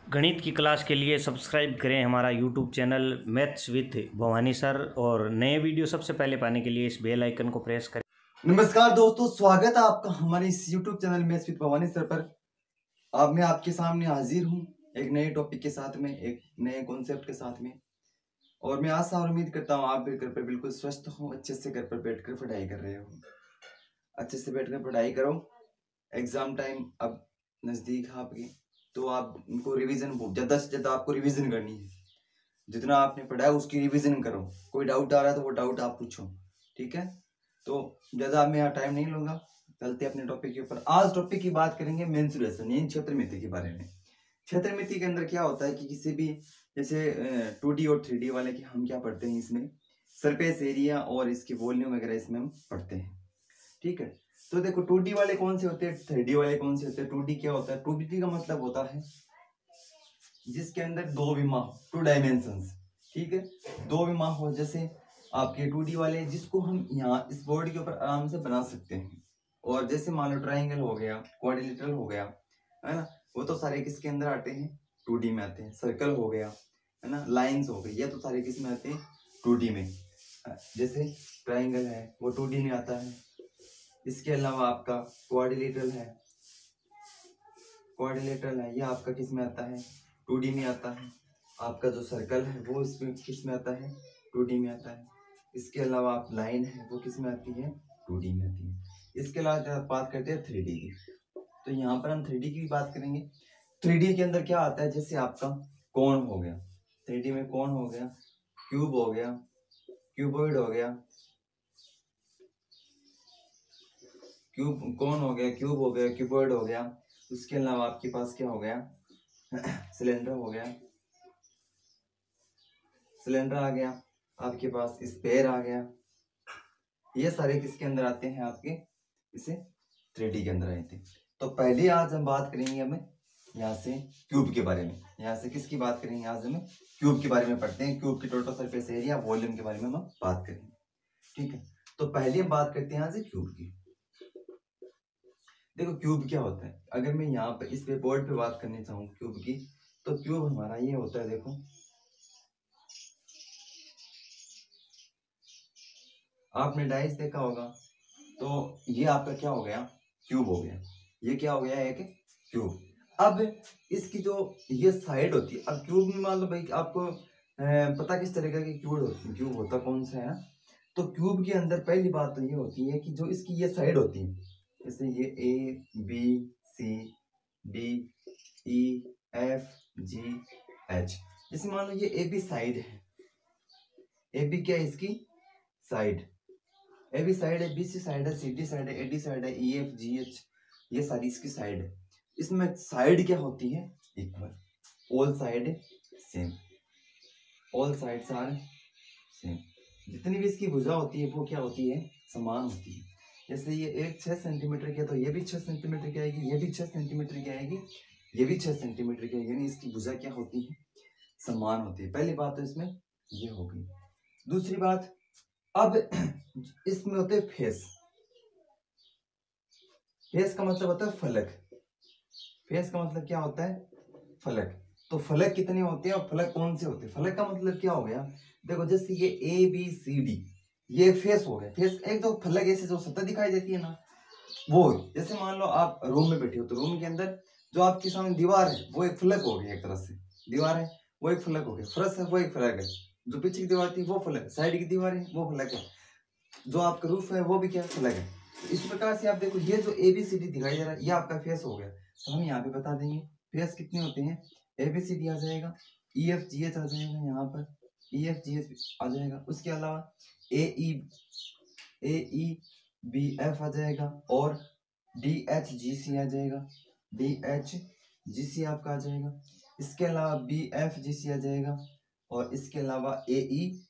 गणित की क्लास के लिए सब्सक्राइब करें हमारा YouTube channel maths with Bhavani sir और नए वीडियो सबसे पहले पाने के लिए इस बेल आइकन को प्रेस करें। नमस्कार दोस्तों, स्वागत है आपका हमारे इस YouTube channel maths with Bhavani sir पर। अब मैं आपके सामने हाजिर हूँ एक नए टॉपिक के साथ में, एक नए कॉन्सेप्ट के साथ में। और मैं आशा और उम्मीद करता हूँ आप भी घर पर बिल्कुल स्वस्थ हो, अच्छे से घर पर बैठकर पढ़ाई कर रहे हो। अच्छे से बैठकर पढ़ाई करो। एग्जाम टाइम अब नज़दीक है आपके, तो आपको रिवीजन ज़्यादा से ज़्यादा आपको रिवीजन करनी है। जितना आपने पढ़ा है उसकी रिवीजन करो। कोई डाउट आ रहा है तो वो डाउट आप पूछो, ठीक है। तो ज़्यादा मैं यहाँ टाइम नहीं लूंगा, चलते अपने टॉपिक के ऊपर। आज टॉपिक की बात करेंगे मेंसुरेशन यानी क्षेत्रमिति के बारे में। क्षेत्रमिति के अंदर क्या होता है कि किसी भी जैसे 2D और 3D वाले की हम क्या पढ़ते हैं, इसमें सरफेस एरिया और इसकी वॉल्यूम वगैरह इसमें हम पढ़ते हैं, ठीक है। तो देखो 2D वाले कौन से होते हैं, 3D वाले कौन से होते हैं। 2D क्या होता है, 2D का मतलब होता है जिसके अंदर दो विमा, 2 डायमेंशंस, ठीक है। दो विमा हो, जैसे आपके 2D वाले जिसको हम यहाँ इस बोर्ड के ऊपर आराम से बना सकते हैं। और जैसे मान लो ट्राइंगल हो गया, क्वाड्रिलेटरल हो गया, है ना, वो तो सारे किसके अंदर आते हैं, 2D में आते हैं। सर्कल हो गया, है ना, लाइंस हो गई, ये तो सारे किस में आते हैं, 2D में। जैसे ट्राइंगल है वो 2D में आता है। इसके अलावा आपका क्वाड्रिलेटरल है, ये आपका किस में आता है, 2D में आता है। आपका जो सर्कल है वो इसमें किस में आता है, 2D में आता है। इसके अलावा आप लाइन है वो किस में आती है, 2D में आती है। इसके अलावा बात करते हैं 3D की, तो यहाँ पर हम 3D की भी बात करेंगे। 3D के अंदर क्या आता है, जैसे आपका कोण हो गया, 3D में कोण हो गया, क्यूब हो गया, क्यूबॉइड हो गया, कोण हो गया, क्यूब हो गया, क्यूबॉइड हो गया। उसके अलावा आपके पास क्या हो गया, सिलेंडर हो गया, सिलेंडर आ गया, आपके पास स्पेयर आ गया। ये सारे किसके अंदर आते हैं, आपके इसे 3D के अंदर आए थे। तो पहले आज हम बात करेंगे हमें यहाँ से क्यूब के बारे में। यहाँ से किसकी बात करेंगे, आज हमें क्यूब के बारे में पढ़ते हैं। क्यूब की टोटल सरफेस एरिया, वॉल्यूम के बारे में हम बात करेंगे, ठीक है। तो पहले हम बात करते हैं यहाँ से क्यूब की। देखो क्यूब क्या होता है, अगर मैं यहाँ पे इस पे बोर्ड पे बात करनी चाहूँ क्यूब की, तो क्यूब हमारा ये होता है, देखो आपने डाइस देखा होगा, तो ये आपका क्या हो गया, क्यूब हो गया। ये क्या हो गया, एक क्यूब। अब इसकी जो ये साइड होती है, अब क्यूब में मान लो भाई आपको पता किस तरह का क्यूब होता कौन सा है ना। तो क्यूब के अंदर पहली बात तो ये होती है कि जो इसकी ये साइड होती है, जैसे ये ABCDEFGH, जैसे मान लो ये AB साइड है, AB क्या है इसकी साइड, AB साइड है, BC साइड है, CD साइड है, AD साइड है, EFGH, ये सारी इसकी साइड है। इसमें साइड क्या होती है, equal, all side same, all sides are same. जितनी भी इसकी भुजा होती है वो क्या होती है, समान होती है। जैसे ये एक 6 सेंटीमीटर की है, तो ये भी 6 सेंटीमीटर की आएगी, ये भी 6 सेंटीमीटर की आएगी, ये भी 6 सेंटीमीटर की आएगी, यानी इसकी भुजा क्या होती है, समान होती है। पहली बात तो इसमें ये हो गई। दूसरी बात, अब इसमें होते हैं फेस। फेस का मतलब होता है फलक। फेस का मतलब क्या होता है, फलक। तो फलक कितने होते हैं और फलक कौन से होते हैं। फलक का मतलब क्या हो गया, देखो जैसे ये ABCD, ये फेस हो गया। फेस एक तो फलक ऐसे जो सतह दिखाई देती है ना, वो जैसे मान लो आप रूम में बैठे हो, तो रूम के अंदर जो आपके सामने दीवार है वो एक फलक हो गया, एक तरह से दीवार है वो एक फलक हो गया, फर्श है वो एक फलक है, जो पीछे की दीवार थी वो फलक है, साइड की दीवार है वो फलक है, जो आपका रूफ है वो भी क्या फलक है। तो इस प्रकार से आप देखो ये जो ABCD दिखाई दे रहा है ये आपका फेस हो गया। तो हम यहाँ पे बता देंगे फेस कितने होते हैं, ABCD आ जाएगा, EFGH आ जाएगा, यहाँ पर EFGH आ जाएगा। उसके अलावा AEBF आ जाएगा और DHGC आ जाएगा, DHGC आपका आ जाएगा। इसके अलावा BFGC आ जाएगा और इसके अलावा AEHD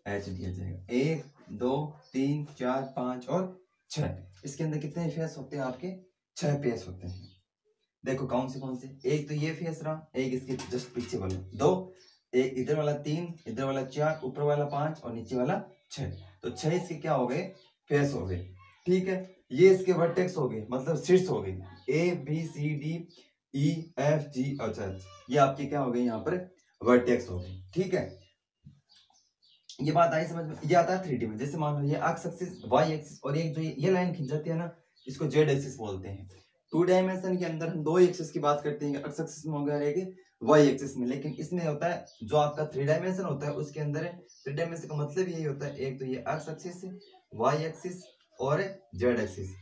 आ जाएगा। 1 2 3 4 5 और 6। इसके अंदर कितने फेस होते हैं आपके, 6 फेस होते हैं। देखो कौन से, एक तो ये फेस रहा, एक इसके जस्ट पीछे वाला 2, एक इधर वाला 3, इधर वाला 4, ऊपर वाला 5 और नीचे वाला 6। तो 6 इसके क्या हो गए, फेस हो गए, ठीक है। ये इसके वर्टेक्स हो गए, मतलब शीर्ष हो गई, ABCD ई एफ जी, अच्छा ये आपके क्या हो गई यहाँ पर वर्टेक्स हो गई। ठीक है, ये बात आई समझ में। ये आता है 3D में, जैसे मान लो ये एक्स एक्सिस वाई एक्सिस और एक जो ये लाइन खिंच जाती है ना, इसको जेड एक्सिस बोलते हैं। 2 डायमेंशन के अंदर हम 2 एक्सिस की बात करते हैं, एक्स एक्सिस में हो गया रहेगी वाई एक्सिस में, लेकिन इसमें होता है जो आपका 3 डायमेंशन होता है उसके अंदर 3 डायमेंशन का मतलब यही होता है, एक तो ये एक्स एक्सिस, वाई एक्सिस और जेड एक्सिस।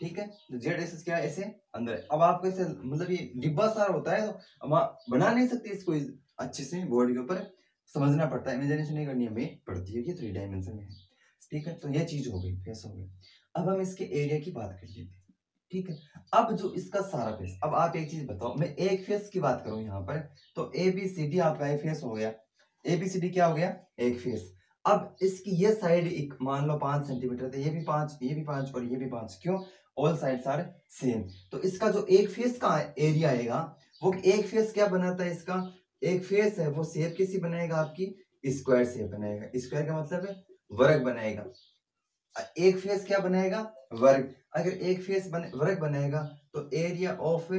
ठीक है, तो जेड एक्सिस क्या है ऐसे अंदर। अब आपको ऐसे मतलब ये डिब्बा सारा होता है, तो अब बना नहीं सकते इसको अच्छे से बोर्ड के ऊपर, समझना पड़ता है, इमेजिनेशन नहीं करनी हमें पड़ती है कि 3 डायमेंशन में है। ठीक है, तो ये चीज हो गई, फेस हो गई। अब हम इसके एरिया की बात कर लेते हैं। ठीक है, अब जो इसका सारा फेस, अब आप एक चीज बताओ, मैं एक फेस की बात करूं यहाँ पर, तो ए बी सी डी आपका एक फेस हो गया, ए बी सी डी क्या हो गया, एक फेस। अब इसकी ये साइड एक मान लो 5 सेंटीमीटर थे, ये भी 5, ये भी 5 और ये भी 5, क्यों, ऑल साइड्स आर सेम। तो इसका जो एक फेस का एरिया आएगा, वो एक फेस क्या बनाता है, इसका एक फेस है वो शेप कैसी बनाएगा, आपकी स्क्वायर शेप बनाएगा। स्क्वायर का मतलब है वर्ग बनाएगा। एक फेस क्या बनाएगा, वर्ग। अगर एक फेस वर्ग बनाएगा तो एरिया ऑफ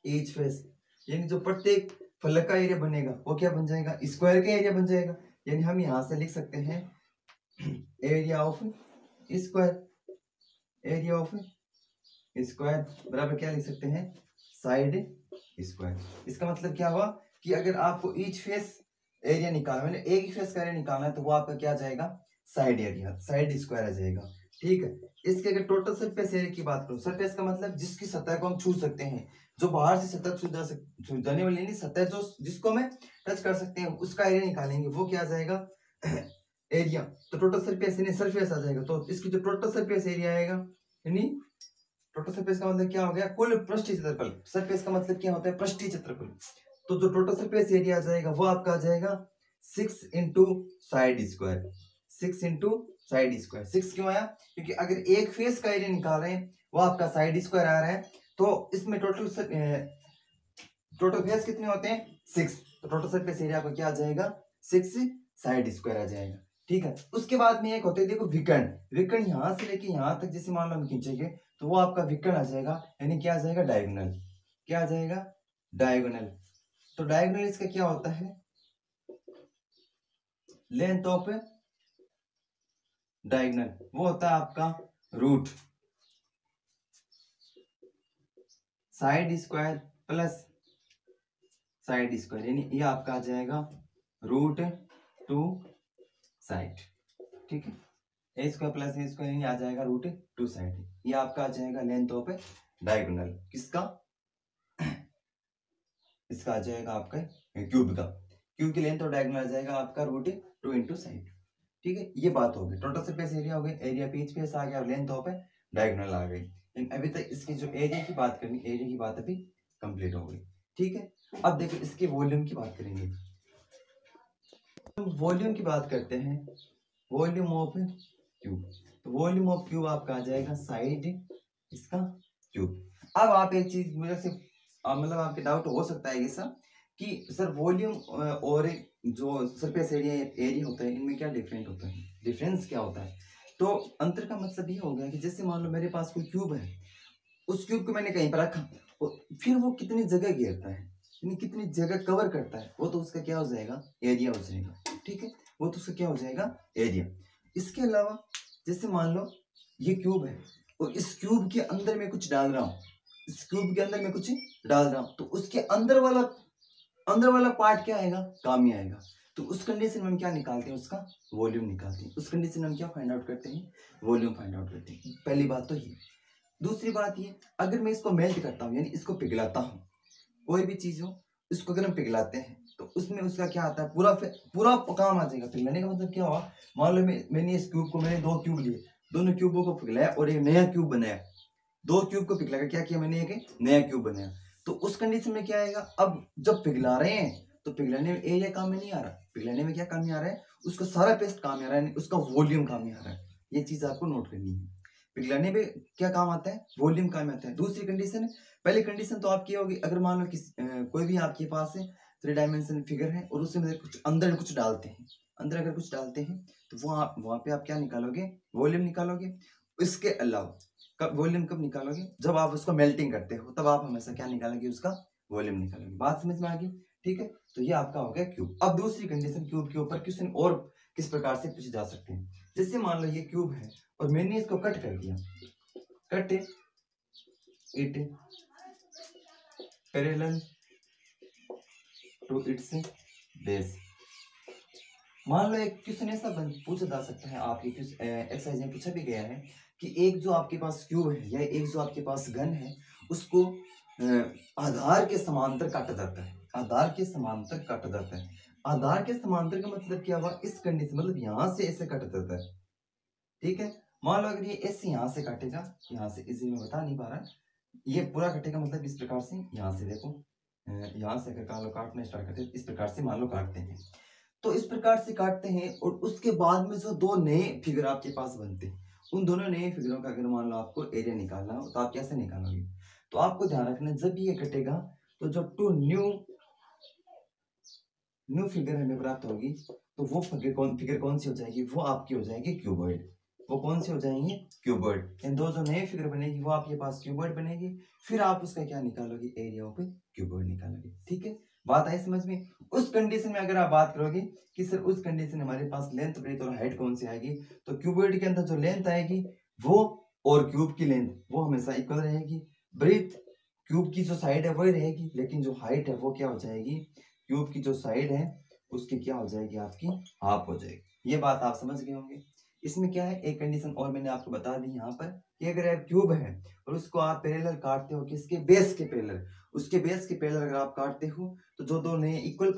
ईच फेस, यानी जो प्रत्येक फलक का एरिया बनेगा वो क्या बन जाएगा, स्क्वायर का एरिया बन जाएगा। यानी हम यहां से लिख सकते हैं area of square, area of square बराबर क्या लिख सकते हैं, साइड स्क्वायर। इसका मतलब क्या हुआ कि अगर आपको ईच फेस एरिया निकालना, मैंने एक ही फेस का एरिया निकालना है, तो वो आपका क्या जाएगा, साइड एरिया, साइड स्क्वायर आ जाएगा। ठीक है, इसके अगर टोटल सरफेस एरिया की बात करूं, सरफेस का मतलब जिसकी सतह को हम छू सकते हैं, जो बाहर से सतह छू जाने वाली नहीं, सतह जो जिसको मैं टच कर सकते हैं उसका एरिया निकालेंगे, वो क्या आ जाएगा एरिया। तो टोटल सरफेस यानी सरफेस आ जाएगा, तो इसकी जो टोटल सरफेस एरिया आएगा, यानी टोटल सरफेस का मतलब क्या हो गया, कुल पृष्ठीय क्षेत्रफल। सरफेस का मतलब क्या होता है, पृष्ठीय क्षेत्रफल। तो जो टोटल सरफेस एरिया आ जाएगा वो आपका आ जाएगा 6 into side square. 6 into side square, 6 क्यों आया, क्योंकि अगर एक फेस का एरिया निकाल रहे हैं वो आपका साइड स्क्वायर आ रहा है, तो इसमें टोटल फेस कितने होते हैं, 6। तो टोटल सरफेस एरिया आपका क्या आ जाएगा, 6 साइड स्क्वायर आ जाएगा। ठीक है, उसके बाद में एक होते हैं देखो विकर्ण। विकर्ण यहां से लेके यहां तक जैसे मान लो हम खींचेंगे तो वो आपका विकर्ण आ जाएगा, यानी क्या आ जाएगा, डायगोनल। क्या आ जाएगा, डायगोनल। तो डायगोनल इसका क्या होता है, लेंथ ऑफ डायगोनल, वो होता है आपका root side square plus side square, यानी ये आपका आ जाएगा रूट 2 साइड। ठीक है, ए स्क्वायर प्लस ए स्क्वायर यानी आ जाएगा रूट 2 साइड। ये आपका आ जाएगा लेंथ ऑफ डायगोनल, किसका, इसका आ जाएगा आपका क्यूब का, क्यूब की लेंथ और डायगोनल आ जाएगा आपका रूट 2 इंटू साइड। ठीक है, ये बात हो गई, टोटल सरफेस एरिया हो गई, एरिया पीच फेस आ गया और लेंथ ऑफ डायगोनल आ गई। अभी तक इसकी जो एरिया की बात करनी, एरिया की बात अभी कंप्लीट हो गई। ठीक है, अब देखो इसके वॉल्यूम की बात करेंगे। वॉल्यूम की बात करते हैं, वॉल्यूम ऑफ क्यूब। तो वॉल्यूम ऑफ क्यूब आपका आ जाएगा साइड इसका क्यूब। अब आप एक चीज मुझे से मतलब आपके डाउट हो सकता है ये सब कि सर वॉल्यूम और जो सरफेस एरिया होता है, इनमें क्या डिफरेंट होता है, डिफरेंस क्या होता है। तो अंतर का मतलब ये हो गया कि जैसे मान लो मेरे पास कोई क्यूब है, उस क्यूब को मैंने कहीं पर रखा और फिर वो कितनी जगह घेरता है, यानी कितनी जगह कवर करता है, वो तो उसका क्या हो जाएगा, एरिया हो जाएगा। ठीक है, वो तो उसका क्या हो जाएगा, एरिया। इसके अलावा जैसे मान लो ये क्यूब है और इस क्यूब के अंदर मैं कुछ डाल रहा हूँ, इस क्यूब के अंदर मैं कुछ डाल रहा हूँ, तो उसके अंदर वाला पार्ट क्या आएगा, काम में आएगा। तो उस कंडीशन में हम क्या निकालते हैं, उसका वॉल्यूम निकालते हैं। उस कंडीशन में हम क्या फाइंड आउट करते हैं, वॉल्यूम फाइंड आउट करते हैं। पहली बात तो ये। दूसरी बात ये, अगर मैं इसको मेल्ट करता हूँ यानी इसको पिघलाता हूँ, कोई भी चीज हो इसको अगर हम पिघलाते हैं तो उसमें उसका क्या आता है, पूरा काम आ जाएगा। पिघलाने का मतलब क्या हुआ, मान लो मैंने इस क्यूब को, मैंने 2 क्यूब लिए, दोनों क्यूबों को पिघलाया और एक नया क्यूब बनाया। 2 क्यूब को पिघला कर क्या किया मैंने, एक नया क्यूब बनाया। तो उस कंडीशन में क्या आएगा, अब जब पिघला रहे हैं तो पिघलाने में एरिया काम में नहीं आ रहा, पिघलाने में क्या काम में आ रहा है, उसका सारा पेस्ट काम में आ रहा है, उसका वॉल्यूम काम में आ रहा है। ये चीज आपको नोट करनी है, पिघलाने में क्या काम आता है, वॉल्यूम काम में आता है। दूसरी कंडीशन, पहली कंडीशन तो आपकी होगी, अगर मान लो कोई भी आपके पास 3 डायमेंशन फिगर है और उसमें कुछ अंदर कुछ डालते हैं, अंदर अगर कुछ डालते हैं तो वहां पे आप क्या निकालोगे, वॉल्यूम निकालोगे। इसके अलावा वॉल्यूम कब निकालोगे? जब आप उसको मेल्टिंग करते हो, तब आप हमेशा क्या निकालोगे? उसका वॉल्यूम निकालोगे। बात समझ में आ गई? ठीक है, तो ये आपका हो गया क्यूब। अब दूसरी कंडीशन, क्यूब के ऊपर क्वेश्चन और किस प्रकार से पूछे जा सकते हैं। जैसे मान लो ये क्यूब है और मैंने इसको कट कर दिया, cut it parallel to its base. मान लो एक क्वेश्चन ऐसा पूछा जा सकता है, आपके एक्सरसाइज में पूछा भी गया है कि एक जो आपके पास क्यूब है या एक जो आपके पास घन है, उसको आधार के समांतर काटा जाता है। आधार के समांतर काटा जाता है। आधार के समांतर का मतलब क्या हुआ? इस कंडीशन, मतलब यहां से ऐसे काटा जाता है। ठीक है, मान लो अगर ये ऐसे यहां से काटेगा, यहाँ से, इसी में बता नहीं पा रहा, ये पूरा कटेगा मतलब इस प्रकार से, यहाँ से देखो, यहाँ से अगर काटना स्टार्ट करते हैं इस प्रकार से, मान लो काटते हैं, तो इस प्रकार से काटते हैं और उसके बाद में जो दो नए फिगर आपके पास बनते हैं, उन दोनों नए फिगरों का अगर मान लो आपको एरिया निकालना हो, तो आप कैसे निकालोगे? तो आपको ध्यान रखना, जब ये कटेगा तो जो टू न्यू फिगर हमें प्राप्त होगी, तो वो फिगर कौन सी हो जाएगी? वो आपकी हो जाएगी क्यूबॉइड। वो कौन सी हो जाएंगे? क्यूबॉइड। इन दो जो नए फिगर बनेगी वो आपके पास क्यूबॉइड बनेगी। फिर आप उसका क्या निकालोगे? एरिया पे क्यूबॉइड निकालोगे। ठीक है, बात आई समझ में? उस कंडीशन में अगर आप बात करोगे कि सर उस कंडीशन में हमारे पास लेंथ, ब्रेथ और हाइट कौन सी आएगी, तो क्यूबॉइड के अंदर जो लेंथ आएगी वो और क्यूब की लेंथ वो हमेशा इक्वल रहेगी। ब्रेथ क्यूब की जो साइड है वही रहेगी, लेकिन जो हाइट है वो क्या हो जाएगी? क्यूब की जो साइड है उसकी क्या हो जाएगी? आपकी हाफ हो जाएगी। ये बात आप समझ गए होंगे। इसमें क्या है, एक कंडीशन और मैंने आपको बता दी यहाँ पर कि अगर एक क्यूब है और उसको आप पैरेलल काटते हो, किसके? बेस के पैरेलल। उसके बेस के पैरेलल अगर आप काटते हो तो जो दो नए इक्वल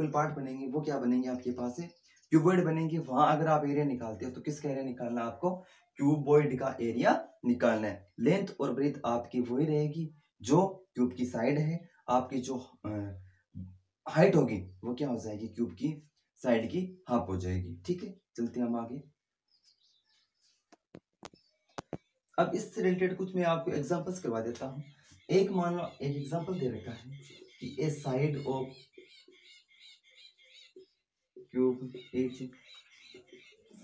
पार्ट बनेंगे वो क्या बनेंगे? आपके पास है क्यूबॉइड बनेंगे। वहां अगर आप एरिया निकालते हो तो किसका एरिया निकालना है आपको? क्यूबॉइड का एरिया निकालना है। लेंथ और ब्रेथ आपकी वही रहेगी, जो क्यूब की साइड है। आपकी जो हाइट होगी वो क्या हो जाएगी? क्यूब की साइड की हाफ हो जाएगी। ठीक है, चलते हैं हम आगे। अब इससे रिलेटेड कुछ मैं आपको एग्जांपल्स करवा देता हूँ। एक मान लो एक एग्जांपल दे रखा है कि a side of cube is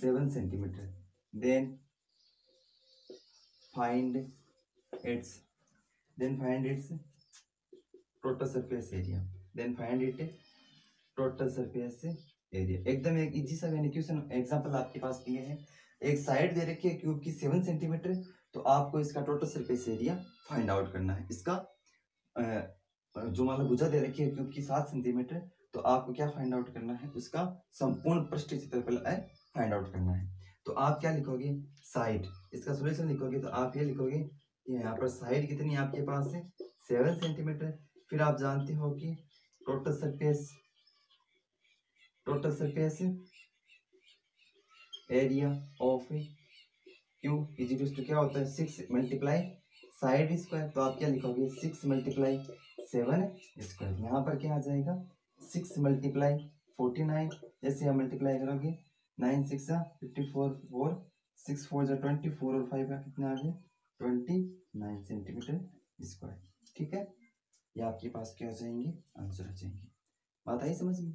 7 centimetre, then find its total surface area. Then find it total surface area. एकदम एक इजी सा मैंने क्वेश्चन एग्जांपल आपके पास दिए हैं। एक साइड दे रखी है क्यूब की 7 सेंटीमीटर, तो आपको इसका total surface area find out करना है। इसका जो मान लो भुजा दे रखी है क्यूब की 7 सेंटीमीटर, तो आपको क्या फाइंड आउट करना है? उसका संपूर्ण पृष्ठ क्षेत्रफल फाइंड आउट करना है। तो आप क्या लिखोगे? साइड। इसका सोल्यूशन लिखोगे तो आप ये लिखोगे कि यहाँ पर साइड कितनी आपके पास है? 7 सेंटीमीटर। फिर आप जानते हो कि total surface area of cube is equal to क्या होता है? 6 मल्टीप्लाई साइड स्क्वायर। तो आप क्या लिखोगे? 6 मल्टीप्लाई 7 स्क्वायर। यहाँ पर क्या आ जाएगा? 6 मल्टीप्लाई 49। जैसे आप मल्टीप्लाई करोगे 9 6 54, 4 6 4 24 और 5 का कितना आ गया? 29 सेंटीमीटर स्क्वायर। ठीक है, ये आपके पास क्या हो जाएंगे? आंसर आ जाएंगे। बात आई समझ में?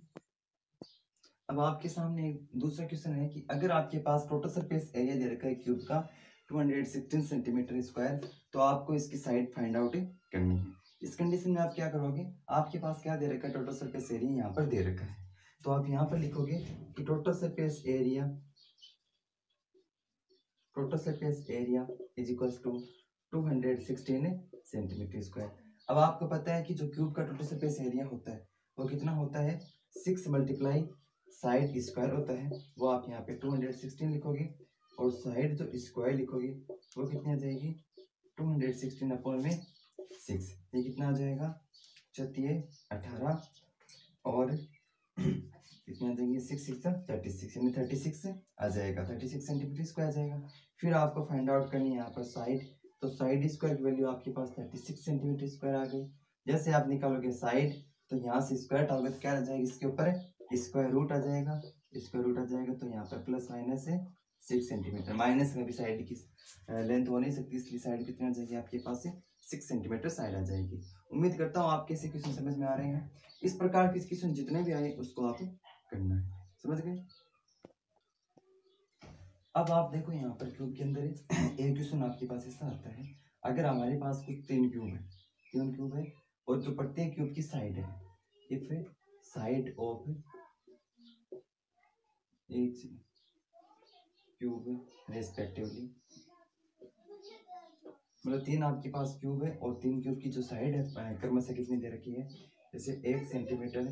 अब आपके सामने दूसरा क्वेश्चन है कि अगर आपके पास टोटल सरफेस एरिया दे रखा है क्यूब का 216 सेंटीमीटर स्क्वायर, तो आपको इसकी साइड फाइंड आउट करनी है। इस कंडीशन में आप क्या करोगे? आपके पास क्या दे रखा है? टोटल सरफेस एरिया यहाँ पर दे रखा है, तो आप यहाँ पर लिखोगे कि total surface area is equal to 216 centimetre square. अब आपको पता है कि जो क्यूब का टोटल सरफेस एरिया होता है वो कितना होता है? 6 मल्टीप्लाई साइड स्क्वायर होता है। वो आप यहाँ पे 216 लिखोगे और साइड जो स्क्वायर लिखोगे वो कितनी आ जाएगी? 216 अपॉन में 6। ये कितना आ जाएगा? 34 18 और कितने आ जाएंगे? 6 6 36, यानी 36 आ जाएगा। 36 सेंटीमीटर स्क्वायर आ जाएगा। फिर आपको फाइंड आउट करनी है यहाँ पर साइड, तो साइड स्क्वायर की वैल्यू आपके पास 36 सेंटीमीटर स्क्वायर आ गई। जैसे आप निकालोगे साइड, तो यहाँ से स्क्वायर हटाओगे तो क्या आ जाएगा? इसके ऊपर स्क्वायर रूट आ जाएगा। स्क्वायर रूट आ जाएगा तो यहाँ पर प्लस माइनस है 6 सेंटीमीटर। माइनस में भी साइड की लेंथ हो नहीं सकती, इसलिए साइड कितनी आ जाएगी आपके पास से? 6 सेंटीमीटर साइड आ जाएगी। उम्मीद करता हूँ आपके से क्वेश्चन समझ में आ रहे हैं। इस प्रकार के क्वेश्चन जितने भी आए उसको आप करना है। समझ गए? अब आप देखो यहाँ पर क्यूब के अंदर एक क्वेश्चन आपके पास ऐसा आता है, अगर हमारे पास कुछ 3 क्यूब है और जो प्रत्येक क्यूब की साइड है, if side of each cube respectively, मतलब 3 आपके पास क्यूब है और 3 क्यूब की जो साइड है क्रमशः कितनी दे रखी है, जैसे 1 सेंटीमीटर,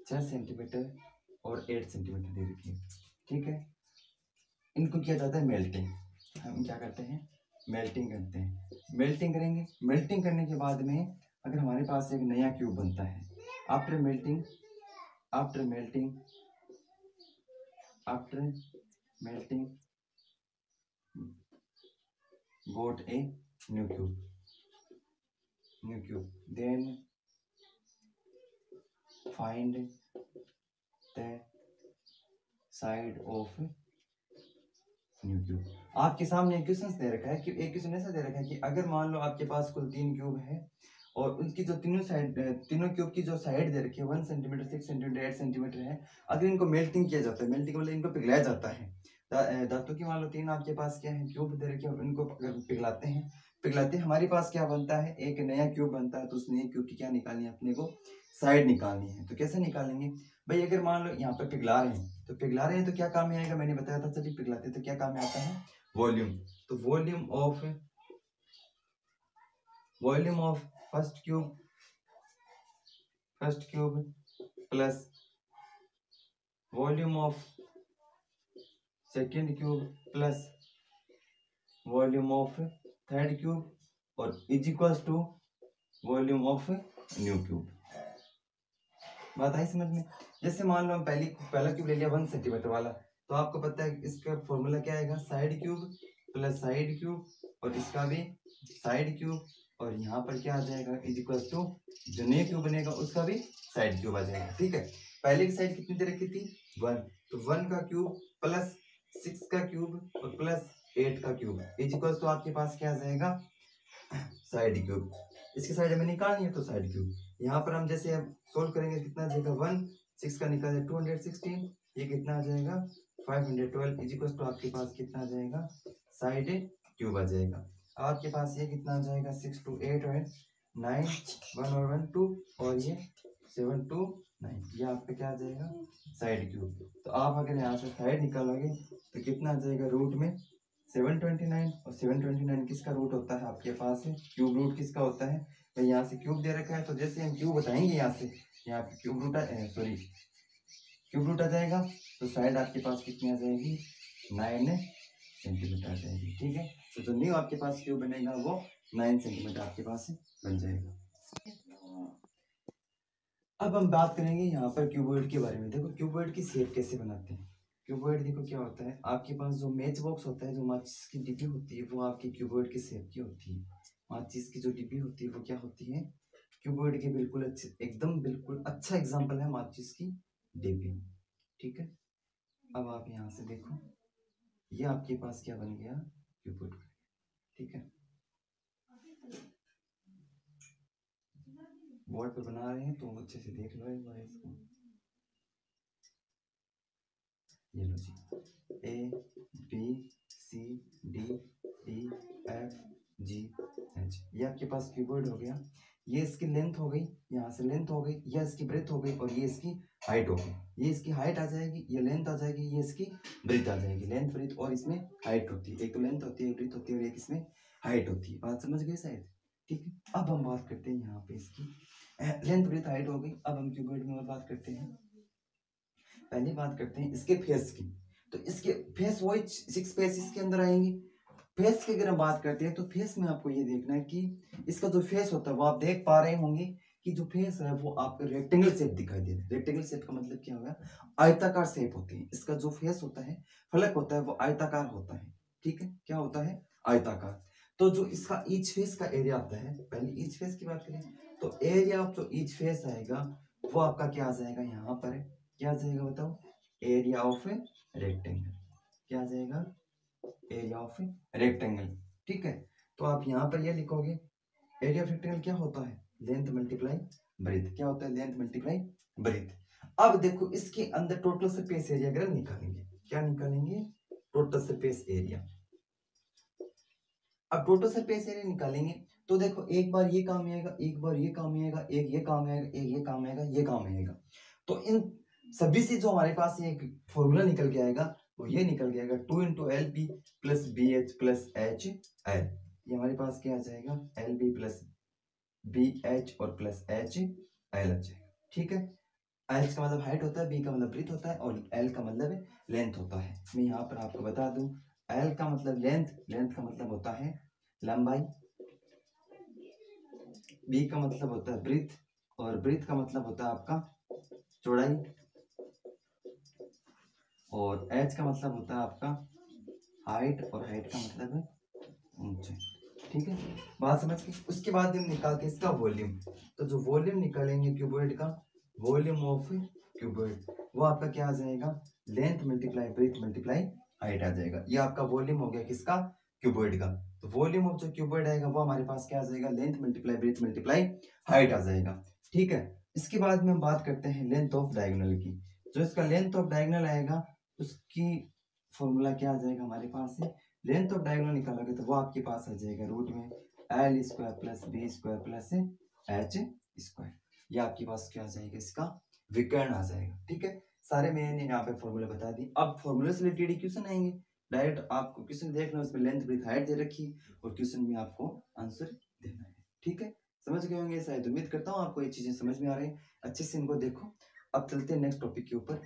6 सेंटीमीटर और 8 सेंटीमीटर दे रखी है। ठीक है, इनको किया जाता है मेल्टिंग। हम क्या करते हैं, मेल्टिंग करते हैं। मेल्टिंग करेंगे, मेल्टिंग करने के बाद में अगर हमारे पास एक नया क्यूब बनता है, after melting got a new cube, then find the side of new cube. आपके सामने क्वेश्चन दे रखा है कि एक क्वेश्चन ऐसा दे रखा है कि अगर मान लो आपके पास कुल 3 क्यूब है और उनकी जो तीनों क्यूब की जो साइड दे रखी है 1 सेंटीमीटर, 6 सेंटीमीटर, 8 सेंटीमीटर है, अगर इनको मेल्टिंग किया जाता है, मेल्टिंग मतलब इनको पिघलाया जाता है, धातु की मान लो 3 आपके पास क्या है क्यूब दे रखे हैं, इनको अगर पिघलाते हमारे पास क्या बनता है, एक नया क्यूब बनता है। तो उस नए क्यूब की क्या निकालनी है, अपने को साइड निकालनी है। तो कैसे निकालेंगे भाई, अगर मान लो यहाँ पर पिघला रहे हैं तो क्या काम में आएगा, मैंने बताया था जब भी पिघलाते हैं तो क्या काम में आता है, वॉल्यूम। तो volume of first cube plus volume of second cube plus volume of third cube और is equals to volume of new cube. बात आई समझ में। जैसे मान लो हम पहला क्यूब ले लिया 1 सेंटीमीटर वाला, तो आपको पता है इसका फॉर्मूला क्या आएगा, side cube plus side cube और इसका भी साइड क्यूब, और यहाँ पर क्या आ जाएगा इज इक्वल टू जो नया क्यूब बनेगा उसका भी साइड क्यूब आ जाएगा। ठीक है, पहले की साइड कितनी दे रखी थी 1, तो 1 का क्यूब प्लस 6 का क्यूब और प्लस 8 का क्यूब इज इक्वल टू आपके पास क्या आ जाएगा, साइड क्यूब। इसकी साइड हमें निकालनी है तो साइड क्यूब। यहाँ पर हम जैसे सोल्व करेंगे कितना आ जाएगा 1, 6 का निकाल 216, ये कितना आ जाएगा 512 इज इक्वल टू आपके पास कितना आ जाएगा, साइड क्यूब आ जाएगा। आपके पास ये कितना आ जाएगा 6 2 8 और 9 1 और 1 2 और ये 7 2 9, ये आपका क्या आ जाएगा साइड क्यूब। तो आप अगर यहाँ से साइड निकालोगे तो कितना आ जाएगा, रूट में 729, और 729 किसका रूट होता है आपके पास है, क्यूब रूट किसका होता है भाई, यहाँ से क्यूब दे रखा है तो जैसे हम क्यूब बताएंगे यहाँ से यहाँ पे क्यूब रूट आ जाएगा, तो साइड आपके पास कितनी आ जाएगी 9 सेंटीमीटर आ जाएगी। ठीक है, तो जो न्यू आपके पास क्यूब बनेगा वो 9 सेंटीमीटर आपके पास बन जाएगा। अब हम बात करेंगे यहाँ पर क्यूबॉइड के बारे में। देखो क्यूबॉइड की शेप कैसे बनाते हैं। क्यूबॉइड देखो क्या होता है, आपके पास जो मैच बॉक्स होता है, जो माचिस की डिब्बी होती है वो आपकी क्यूबॉइड की शेप की होती है। माचिस की जो डिब्बी होती है वो क्या होती है, क्यूबॉइड के बिल्कुल अच्छे एकदम बिल्कुल अच्छा एग्जाम्पल है माचिस की डिब्बी। ठीक है, अब आप यहाँ से देखो ये आपके पास क्या बन गया, क्यूबॉइड। ठीक है, बोर्ड पे बना रहे हैं तो अच्छे से देख लो एक बार इसको। ये लो जी, A B C D E F G H, ये आपके पास कीबोर्ड हो गया। ये इसकी लेंथ हो गई, यहाँ से लेंथ हो गई, यह इसकी ब्रेथ हो गई और ये इसकी हाइट हो गई। ये इसकी हाइट आ जाएगी, ये लेंथ आ जाएगी, ये इसकी ब्रेथ आ जाएगी। लेंथ ब्रेथ और इसमें हाइट होती है, एक तो लेंथ होती है, एक ब्रेथ होती है और एक इसमें हाइट होती है। बात समझ गए शायद। ठीक है, अब हम बात करते हैं यहाँ पे इसकी लेंथ ब्रेथ हाइट हो गई। अब हम कीबोर्ड में और बात करते हैं। पहले बात करते हैं इसके फेस की, तो इसके फेस वही 6 फेस इसके अंदर आएंगे। फेस की अगर हम बात करते हैं तो फेस में आपको ये देखना है कि इसका जो फेस होता है वो आप देख पा रहे होंगे कि जो फेस है वो आपका रेक्टेंगल शेप दिखाई दे रहा है। रेक्टेंगल शेप का मतलब क्या होगा, आयताकार शेप होती है। इसका जो फेस होता है, फलक होता है, वो आयताकार होता है। ठीक है, क्या होता है, आयताकार। तो जो इसका ईच फेस का एरिया आता है, पहले ईच फेस की बात करें तो एरिया ऑफ जो ईच फेस आएगा वो आपका क्या आ जाएगा, यहाँ पर क्या आ जाएगा बताओ, एरिया ऑफ रेक्टेंगल। क्या आ जाएगा, एरिया ऑफ रेक्टेंगल। ठीक है, तो आप यहाँ पर ये लिखोगे एरिया ऑफ रेक्टेंगल क्या होता है, लेंथ मल्टीप्लाई ब्रेथ। क्या होता है, लेंथ मल्टीप्लाई ब्रेथ। अब देखो इसके अंदर टोटल सरफेस एरिया अगर निकालेंगे, क्या निकालेंगे, टोटल सरफेस एरिया। अब टोटल सरफेस एरिया निकालेंगे तो देखो एक बार ये काम आएगा, एक बार ये काम आएगा, एक ये काम आएगा, एक ये काम आएगा, ये काम आएगा। तो इन सभी से जो हमारे पास एक फॉर्मूला निकल के आएगा वो ये निकल के आएगा 2 × LB plus BH plus HL। ये हमारे पास क्या आ जाएगा, LB प्लस BH और प्लस HL आ जाएगा। ठीक है, H का मतलब हाइट होता है, B का मतलब ब्रीथ होता है और L का मतलब लेंथ होता है। मैं यहाँ पर आपको बता दूं, L का मतलब लेंथ, लेंथ का मतलब होता है लंबाई, B का मतलब होता है ब्रीथ और ब्रीथ का मतलब होता है आपका चौड़ाई और H का मतलब होता है आपका हाइट और हाइट का मतलब है ऊंचाई। ठीक है, बात समझ के उसके बाद हम निकाल के इसका वॉल्यूम, तो जो वॉल्यूम निकालेंगे क्यूबॉइड का, वॉल्यूम ऑफ क्यूबॉइड, वो आपका क्या आ जाएगा, length multiply breadth multiply height आ जाएगा। ये आपका वॉल्यूम हो गया किसका, क्यूबॉइड का। तो वॉल्यूम ऑफ जो क्यूबॉइड आएगा वो हमारे पास क्या आ जाएगा, length multiply breadth multiply height आ जाएगा। ठीक है, इसके बाद में हम बात करते हैं लेंथ ऑफ डायगोनल की। जो इसका लेंथ ऑफ डायगोनल आएगा उसकी फॉर्मूला क्या आ जाएगा हमारे पास है, लेंथ ऑफ डायगोनल निकालोगे तो वो आपके पास आ जाएगा रूट में L square plus B square plus H square. ये आपके पास क्या आ जाएगा, इसका विकर्ण आ जाएगा। ठीक है, सारे मैंने यहाँ पे फॉर्मूला बता दी। अब फॉर्मूले से रिलेटेड क्वेश्चन आएंगे, डायरेक्ट आपको क्वेश्चन देखना है, उसमें लेंथ ब्रेथ हाइट दे रखी और क्वेश्चन में आपको आंसर देना है। ठीक है, समझ गए होंगे शायद, उम्मीद करता हूँ आपको ये चीजें समझ में आ रही है, अच्छे से इनको देखो। अब चलते हैं नेक्स्ट टॉपिक के ऊपर।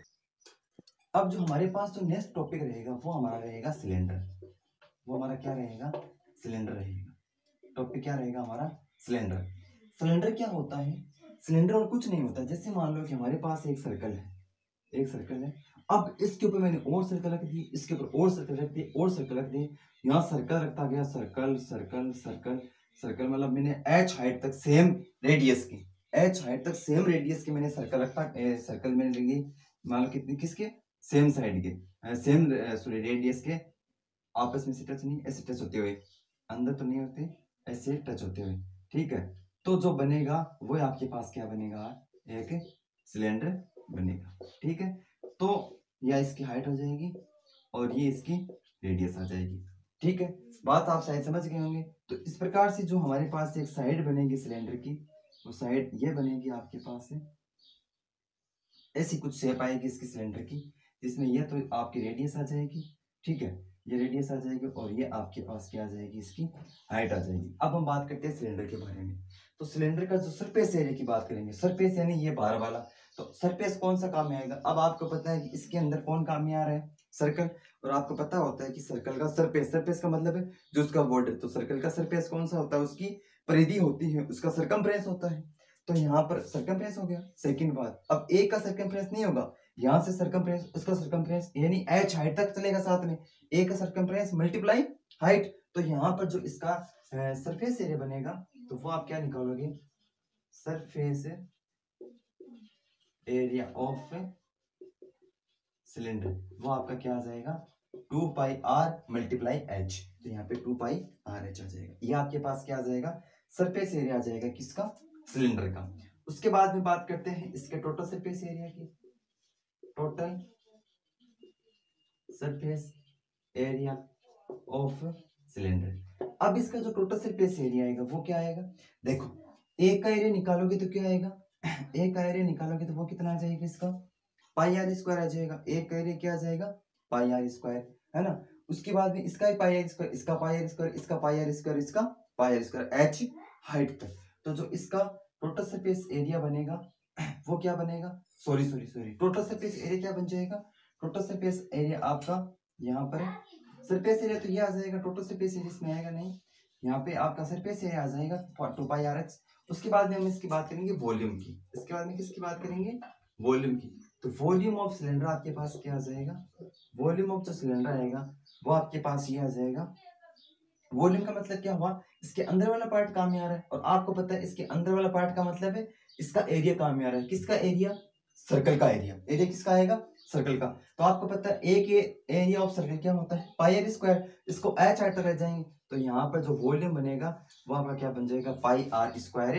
अब जो हमारे पास जो नेक्स्ट टॉपिक रहेगा वो हमारा रहेगा सिलेंडर। वो हमारा क्या रहेगा, सिलेंडर रहेगा। टॉपिक क्या रहेगा हमारा, सिलेंडर। सिलेंडर क्या होता है, सिलेंडर और कुछ नहीं होता, जैसे मान लो कि हमारे पास एक सर्कल है, एक सर्कल है। अब इसके ऊपर मैंने और सर्कल रख दी, इसके ऊपर और सर्कल रख दी, और सर्कल रख दी, यहाँ सर्कल रखता गया, सर्कल सर्कल सर्कल सर्कल, मतलब मैंने H हाइट तक सेम रेडियस की, H हाइट तक सेम रेडियस के मैंने सर्कल रखता, सर्कल मैंने लिख दी, मान लो कितनी, किसके, सेम साइड के, सेम सॉरी रेडियस के, आपस में से टच नहीं, ऐसे टच होते हुए, अंदर तो नहीं होते, ऐसे टच होते हुए। ठीक है, तो जो बनेगा वो आपके पास क्या बनेगा, एक सिलेंडर बनेगा। ठीक है, तो यह इसकी हाइट हो जाएगी और ये इसकी रेडियस आ जाएगी। ठीक है, बात आप शायद समझ गए होंगे। तो इस प्रकार से जो हमारे पास एक साइड बनेगी सिलेंडर की, वो साइड ये बनेगी आपके पास है, ऐसी कुछ शेप आएगी इसकी सिलेंडर की, जिसमें ये तो आपकी रेडियस आ जाएगी। ठीक है, ये रेडियस आ जाएगी और ये आपके पास क्या आ जाएगी, इसकी हाइट आ जाएगी। अब हम बात करते हैं सिलेंडर के बारे में। तो सिलेंडर का जो सरफेस एरिया की बात करेंगे, सरफेस यानी ये बाहर वाला, तो सरफेस कौन सा काम में आएगा। अब आपको पता है कि इसके अंदर कौन काम में आ रहा है, सर्कल, और आपको पता होता है कि सर्कल का सरफेस, सरफेस का मतलब है जो उसका बॉर्डर, तो सर्कल का सरफेस कौन सा होता है, उसकी परिधि होती है, उसका सरकमफ्रेंस होता है। तो यहाँ पर सरकमफ्रेंस हो गया। सेकंड बात, अब ए का सरकमफ्रेंस नहीं होगा, यहाँ से सरकमफ्रेंस, उसका सरकमफ्रेंस, यानी H हाइट तक चलेगा साथ में, ए का सरकमफ्रेंस मल्टीप्लाई हाइट। तो यहाँ पर जो इसका सरफेस एरिया बनेगा, तो वो आप क्या निकालोगे, सरफेस एरिया ऑफ सिलेंडर, वो आपका क्या आ जाएगा, 2πr मल्टीप्लाई H। तो यहाँ पे 2πrh आ जाएगा। ये आपके पास क्या आ जाएगा, सरफेस एरिया आ जाएगा किसका, सिलेंडर का। उसके बाद में बात करते हैं इसके टोटल सरफेस एरिया की। Total surface area of cylinder. अब इसका जो टोटल सरफेस एरिया आएगा वो क्या आएगा, देखो एक का एरिया निकालोगे तो क्या आएगा, एक का एरिया निकालोगे तो वो कितना आ जाएगा, इसका πr स्क्वायर आ जाएगा। एक का एरिया क्या आ जाएगा, πr स्क्वायर, है ना। उसके बाद में इसका πr स्क्वायर, इसका πr स्क्वायर, इसका πr स्क्वायर, इसका πr स्क्वायर, h हाइट तक। तो जो इसका टोटल सरफेस एरिया बनेगा वो क्या बनेगा, sorry sorry sorry, total surface area क्या बन जाएगा, टोटल सरफेस एरिया आपका यहाँ पर सरफेस एरिया तो ये आ जाएगा, टोटल सरफेस एरिया इसमें आएगा नहीं, यहाँ पे आपका सरफेस एरिया आ जाएगा 2πrh। उसके बाद में हम इसकी बात करेंगे वॉल्यूम की, इसके बाद में किसकी बात करेंगे, वॉल्यूम की। तो वॉल्यूम ऑफ सिलेंडर आपके पास क्या आ जाएगा, वॉल्यूम ऑफ जो सिलेंडर आएगा वो आपके पास ये आ जाएगा। वॉल्यूम का मतलब क्या हुआ, इसके अंदर वाला पार्ट काम में आ रहा है, और आपको पता है इसके अंदर वाला पार्ट का मतलब है इसका एरिया काम में आ रहा है। किसका एरिया, सर्कल का एरिया। एरिया किसका आएगा, सर्कल का। तो आपको पता है एक एरिया ऑफ सर्कल क्या होता है, πr स्क्वायर। इसको h हाइट तक रह जाएंगे, तो यहाँ पर जो वॉल्यूम बनेगा वो आपका क्या बन जाएगा, πr स्क्वायर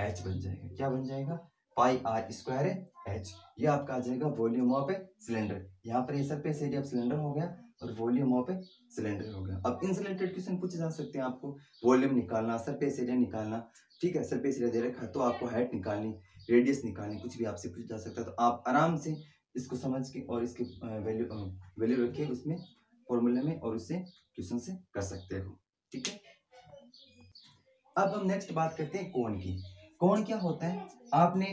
h बन जाएगा। क्या बन जाएगा, πr स्क्वायर h। ये आपका आ जाएगा वॉल्यूम ऑफ सिलेंडर। यहाँ पर ये सरफेस एरिया ऑफ सिलेंडर हो गया और वॉल्यूम ऑफ ए सिलेंडर हो गया। अब इंसुलेटेड क्वेश्चन पूछे जा सकते हैं आपको, वॉल्यूम निकालना, सरफेस एरिया निकालना, ठीक है, सरफेस एरिया दे रखा है तो आपको हाइट निकालनी, रेडियस निकालनी, कुछ भी आपसे पूछा जा सकता है। तो आप आराम से इसको समझ के और इसके वैल्यू रख के उसमें फॉर्मूले में और उससे क्वेश्चन से कर सकते हो, ठीक है। अब हम नेक्स्ट बात करते हैं कोन की। कोन क्या होता है, आपने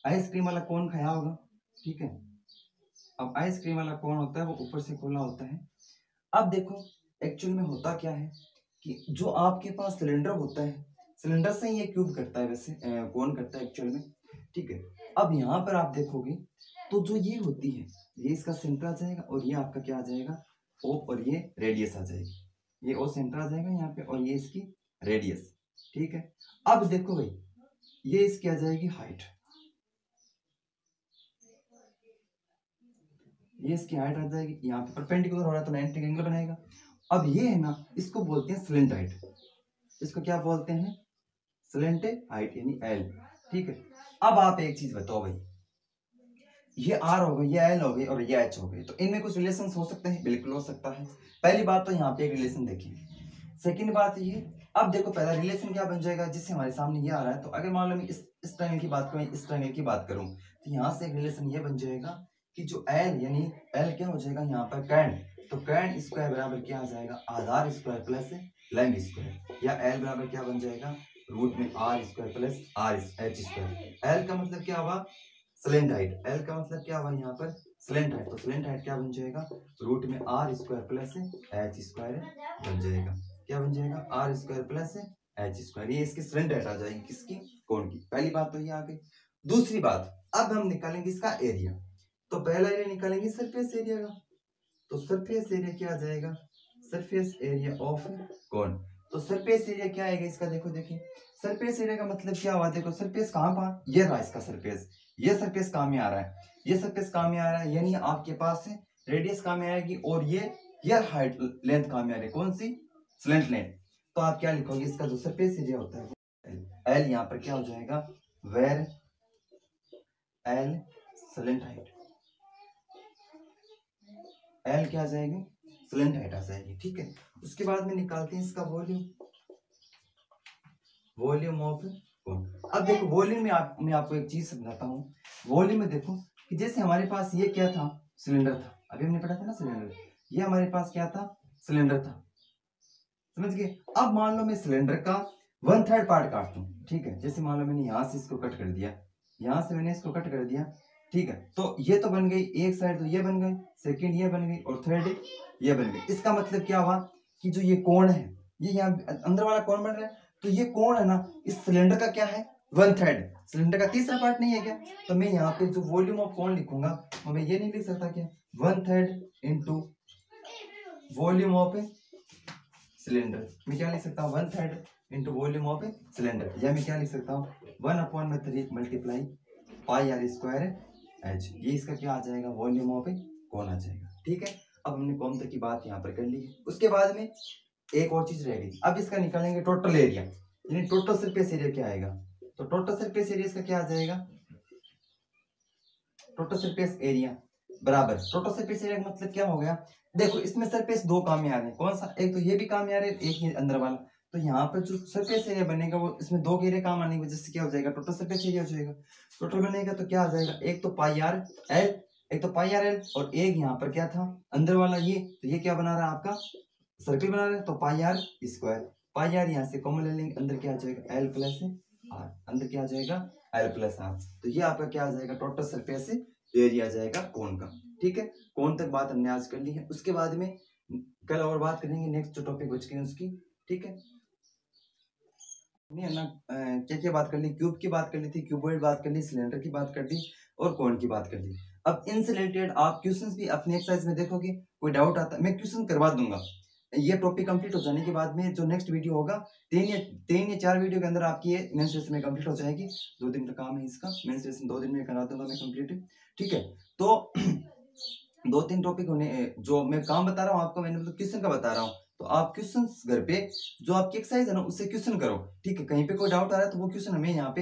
आइसक्रीम वाला कोन खाया होगा, ठीक है। अब आइसक्रीम वाला कोन होता है वो ऊपर से खुला होता है। अब देखो एक्चुअल में होता क्या है कि जो आपके पास सिलेंडर होता है, सिलेंडर से ही ये क्यूब करता है, वैसे कोन करता है एक्चुअल में, ठीक है। अब यहाँ पर आप देखोगे तो जो ये होती है, ये इसका सेंटर आ जाएगा और ये आपका क्या आ जाएगा, ओ, और ये रेडियस आ जाएगी, ये ओ सेंटर आ जाएगा यहाँ पे और ये इसकी रेडियस, ठीक है। अब देखो भाई ये इसकी आ जाएगी हाइट, ये इसकी हाइट आ जाएगी, यहाँ पे परपेंडिकुलर हो रहा है तो 90 एंगल बनाएगा। अब ये है ना, इसको बोलते हैं स्लेंट हाइट, इसको क्या बोलते हैं, स्लेंट हाइट यानी एल, ठीक है। अब आप एक चीज बताओ भाई, ये आर हो गई, ये एल हो गई और ये एच हो गई, तो इनमें कुछ रिलेशन हो सकते हैं, बिल्कुल हो सकता है। पहली बात तो यहाँ पे एक रिलेशन देखिए। सेकंड बात ये, अब देखो पहला रिलेशन क्या बन जाएगा, जिससे हमारे सामने ये आ रहा है, तो अगर मान लो मैं इस ट्रायंगल की बात करूं, इस ट्रायंगल की बात करूं, तो यहाँ से एक रिलेशन ये बन जाएगा कि जो एल यानी एल क्या हो जाएगा यहाँ पर कैन, तो कैन स्क्वायर बराबर क्या आ जाएगा, आधार स्क्वायर प्लस लेंथ स्क्वायर, या एल बराबर क्या बन जाएगा, रूट में R square plus R H square. L का मतलब क्या हुआ, स्लेंट हाइट, एल का मतलब क्या हुआ यहाँ पर स्लेंट हाइट, तो स्लेंट हाइट क्या बन जाएगा, रूट में R square plus H square बन जाएगा, क्या बन जाएगा, R square plus H square. ये इसकी स्लेंट हाइट आ जाएगी, किसकी, कोण की। पहली बात तो ये आ गई। दूसरी बात, अब हम निकालेंगे इसका एरिया। तो पहला एरिया निकालेंगे सरफेस एरिया का, तो सरफेस एरिया क्या आ जाएगा, सरफेस एरिया ऑफ कोन। तो सरफेस एरिया क्या आएगा इसका, देखो देखिए सरफेस एरिया का मतलब क्या हुआ, देखो सरफेस कहाँ पर, ये रहा इसका सरफेस, ये सरफेस कहाँ में आ रहा है, ये सरफेस कहाँ में आ रहा है, यानी आपके पास रेडियस कहाँ में आएगी और ये हाइट लेंथ कहाँ में आ रही है, कौन सी, स्लेंट लेंथ। तो आप क्या लिखोगे, इसका जो सरफेस एरिया होता है एल यहाँ पर क्या हो जाएगा, where L slant height, L क्या आ जाएगी, स्लेंट हाइट आ जाएगी, ठीक है। उसके बाद में निकालते हैं इसका वॉल्यूम, वॉल्यूम ऑफ कोन। अब देखो वॉल्यूम में मैं आपको एक चीज समझाता हूँ। वॉल्यूम में देखो कि जैसे हमारे पास ये क्या था, सिलेंडर था, अभी हमने पढ़ा था ना सिलेंडर, ये हमारे पास क्या था, सिलेंडर था, समझ गए। अब मान लो मैं सिलेंडर का 1/3 पार्ट काट दूं, ठीक है, जैसे मान लो मैंने यहां से इसको कट कर दिया, यहां से मैंने इसको कट कर दिया, ठीक है। तो ये तो बन गई एक साइड, तो ये बन गई, सेकंड ये बन गई और थर्ड ये बन गई। इसका मतलब क्या हुआ कि जो ये कोण है, ये यहाँ अंदर वाला कोण बन रहा है, तो ये कोण है ना इस सिलेंडर का क्या है, 1/3, सिलेंडर का तीसरा पार्ट नहीं है क्या। तो मैं यहाँ पे जो वॉल्यूम ऑफ कोण लिखूंगा तो मैं ये नहीं लिख सकता क्या, 1/3 इंटू वॉल्यूम ऑफ सिलेंडर, मैं क्या लिख सकता हूँ, 1/3 इंटू वॉल्यूम ऑफ सिलेंडर, या मैं क्या लिख सकता हूँ 1/3 multiply pi R square H, ये इसका क्या आ जाएगा, वॉल्यूम ऑफ कोण आ जाएगा, ठीक है। अब हमने कोण तक की बात यहाँ पर कर ली है। उसके बाद में एक और चीज रह गई, अब इसका निकालेंगे टोटल एरिया, यानी टोटल सरफेस एरिया क्या आएगा, तो टोटल सरफेस एरिया इसका क्या आ जाएगा, टोटल सरफेस एरिया बराबर, टोटल सरफेस एरिया का मतलब क्या हो गया, देखो इसमें सरफेस दो काम में आ रहे हैं, कौन सा, एक तो ये भी काम में आ रहा है, एक ही अंदर वाला। तो यहाँ पर जो सरफेस एरिया बनेगा वो इसमें दो घेरे काम आने की वजह से क्या हो जाएगा, टोटल सरफेस एरिया हो जाएगा। टोटल बनेगा तो क्या आ जाएगा, एक तो पाई आर एल, एक तो पाई आर एल, और एक यहाँ पर क्या था अंदर वाला ये, तो ये क्या बना रहा है आपका सर्कल बना रहा है, तो पाई आर स्क्वायर, पाई आर यहाँ से कॉमन ले लेंगे, अंदर क्या आ जाएगा एल प्लस आर, अंदर क्या आ जाएगा एल प्लस आर, तो ये आपका क्या आ जाएगा, टोटल सरफेस एरिया आ जाएगा कोण का, ठीक है। कोण तक बात हमने आज कर ली है। उसके बाद में कल और बात करेंगे, नेक्स्ट जो टॉपिक बच गए उसकी, ठीक है। हमने ना क्या क्या बात कर ली, क्यूब की बात कर ली थी, क्यूबॉइड बात कर ली, सिलेंडर की बात कर ली और कोण की बात कर ली। अब इनसे रिलेटेड आप क्वेश्चंस भी अपने एक्सरसाइज में देखोगे, कोई डाउट आता है मैं क्वेश्चन करवा दूंगा। ये टॉपिक कंप्लीट हो जाने के बाद में जो नेक्स्ट वीडियो होगा 3 या 4 वीडियो के अंदर आपकी ये मेंस्ट्रुएशन में कंप्लीट हो जाएगी। 2 दिन का काम है इसका, मेंस्ट्रुएशन 2 दिन में करा दूंगा मैं कंप्लीट, ठीक है। तो 2-3 टॉपिक होने जो मैं काम बता रहा हूँ आपको, मैंने मतलब क्वेश्चन का बता रहा हूँ, तो आप क्वेश्चन घर पे जो आपकी एक्सरसाइज है ना उससे क्वेश्चन करो, ठीक है। कहीं पे कोई डाउट आ रहा है तो वो क्वेश्चन हमें यहाँ पे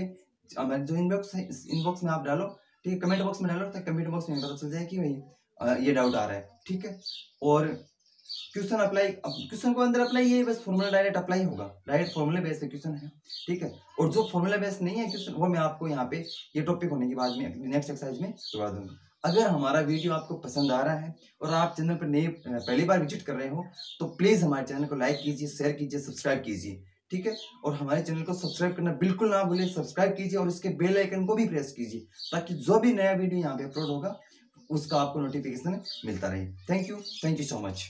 हमारे जो इनबॉक्स है, इस इनबॉक्स में आप डालो, ठीक है, कमेंट बॉक्स में डालो, तो कमेंट बॉक्स में पता चल जाए कि भाई ये डाउट आ रहा है, ठीक है। और क्वेश्चन अप्लाई, क्वेश्चन को अंदर अप्लाई ये बस फॉर्मूला डायरेक्ट अप्लाई होगा, डायरेक्ट फॉर्मूला बेस पे क्वेश्चन है, ठीक है। और जो फॉर्मूला बेस नहीं है क्वेश्चन, वो मैं आपको यहाँ पे ये टॉपिक होने के बाद में नेक्स्ट एक्सरसाइज में करवा दूंगा। अगर हमारा वीडियो आपको पसंद आ रहा है और आप चैनल पर नए पहली बार विजिट कर रहे हो तो प्लीज हमारे चैनल को लाइक कीजिए, शेयर कीजिए, सब्सक्राइब कीजिए, ठीक है। और हमारे चैनल को सब्सक्राइब करना बिल्कुल ना भूलें, सब्सक्राइब कीजिए और इसके बेल आइकन को भी प्रेस कीजिए ताकि जो भी नया वीडियो यहाँ पे अपलोड होगा उसका आपको नोटिफिकेशन मिलता रहे। Thank you so much.